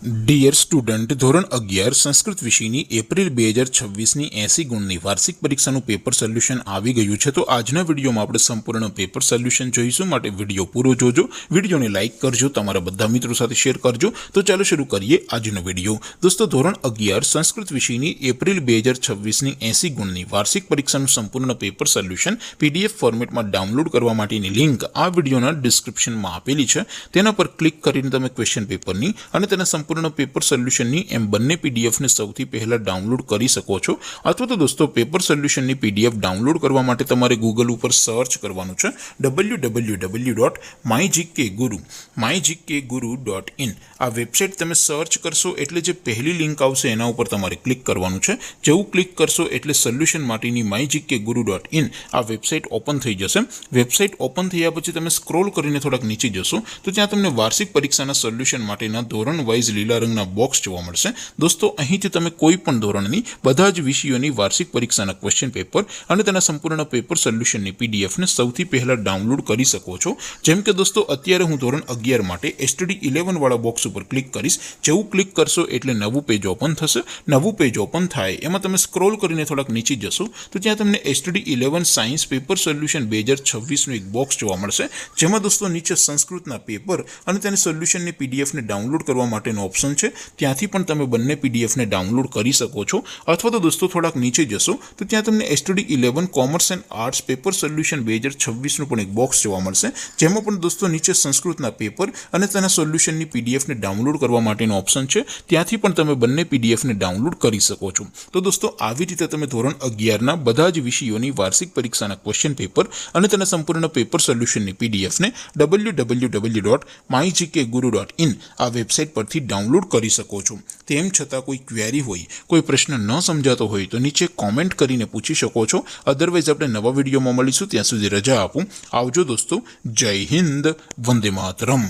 Dear student, ધોરણ 11 સંસ્કૃત વિષયની April 2026ની 80 ગુણની વાર્ષિક પરીક્ષાનું પેપર સોલ્યુશન આવી ગયું છે। તો આજના વિડીયોમાં આપણે સંપૂર્ણ પેપર સોલ્યુશન જોઈશું, માટે વિડીયો પૂરો જોજો, વિડીયોને લાઇક કરજો, તમારા બધા મિત્રો સાથે શેર કરજો। તો ચાલો શરૂ કરીએ આજનો વિડીયો। દોસ્તો, ધોરણ 11 સંસ્કૃત વિષયની એપ્રિલ 2026ની 80 ગુણની વાર્ષિક પરીક્ષાનું સંપૂર્ણ પેપર સોલ્યુશન PDF ફોર્મેટમાં ડાઉનલોડ કરવા માટેની લિંક આ વિડીયોના ડિસ્ક્રિપ્શનમાં આપેલી છે। તેના પર ક્લિક કરીને તમે ક્વેશ્ચન પેપરની અને તેના સંપૂર્ણ પેપર સોલ્યુશનની એમ બંને પીડીએફને સૌથી પહેલા ડાઉનલોડ કરી શકો છો। અથવા તો દોસ્તો, પેપર સોલ્યુશનની પીડીએફ ડાઉનલોડ કરવા માટે તમારે ગૂગલ ઉપર સર્ચ કરવાનું છે www.mygkguru.in। આ વેબસાઇટ તમે સર્ચ કરશો એટલે જે પહેલી લિંક આવશે એના ઉપર તમારે ક્લિક કરવાનું છે। જેવું ક્લિક કરશો એટલે સોલ્યુશન માટેની mygkguru.in આ વેબસાઇટ ઓપન થઈ જશે। વેબસાઇટ ઓપન થયા પછી તમે સ્ક્રોલ કરીને થોડાક નીચે જશો તો ત્યાં તમને વાર્ષિક પરીક્ષાના સોલ્યુશન માટેના ધોરણ વાઇઝ લીલા રંગના બોક્સ જોવા મળશે। દોસ્તો, અહીંથી તમે કોઈ પણ ધોરણની બધા જ વિષયોની વાર્ષિક પરીક્ષાના ક્વેશ્ચન પેપર અને તેના સંપૂર્ણ પેપર સોલ્યુશનની પીડીએફને સૌથી પહેલા ડાઉનલોડ કરી શકો છો। જેમ કે દોસ્તો, અત્યારે હું ધોરણ 11 માટે STD 11 વાળા બોક્સ ઉપર ક્લિક કરીશ। જેવું ક્લિક કરશો એટલે નવું પેજ ઓપન થશે। નવું પેજ ઓપન થાય એમાં તમે સ્ક્રોલ કરીને થોડાક નીચે જશો તો ત્યાં તમને STD 11 સાયન્સ પેપર સોલ્યુશન 2026નું એક બોક્સ જોવા મળશે, જેમાં દોસ્તો નીચે સંસ્કૃતના પેપર અને તેની સોલ્યુશનની પીડીએફને ડાઉનલોડ કરવા માટેનો ઓપ્શન છે। ત્યાંથી પણ તમે બંને પીડીએફને ડાઉનલોડ કરી શકો છો। અથવા તો દોસ્તો, થોડાક નીચે જશો તો ત્યાં તમને STD 11 commerce and arts paper solution 2026નું પણ એક બોક્સ જોવા મળશે, જેમાં પણ દોસ્તો નીચે સંસ્કૃતના પેપર અને તેના સોલ્યુશનની પીડીએફને ડાઉનલોડ કરવા માટેનો ઓપ્શન છે। ત્યાંથી પણ તમે બંને પીડીએફને ડાઉનલોડ કરી શકો છો। તો દોસ્તો, આવી રીતે તમે ધોરણ 11ના બધા જ વિષયોની વાર્ષિક પરીક્ષાના ક્વેશ્ચન પેપર અને તેના સંપૂર્ણ પેપર સોલ્યુશનની પીડીએફને www.mygkguru.in આ વેબસાઇટ પરથી ડાઉનલોડ કરી શકો છો। તેમ છતાં કોઈ ક્વેરી હોય, કોઈ પ્રશ્ન ન સમજાતો હોય તો નીચે કોમેન્ટ કરીને પૂછી શકો છો। અધરવાઇઝ આપણે નવા વિડીયોમાં મળીશું, ત્યાં સુધી રજા આપું। આવજો દોસ્તો, જય હિન્દ, વંદે માતરમ।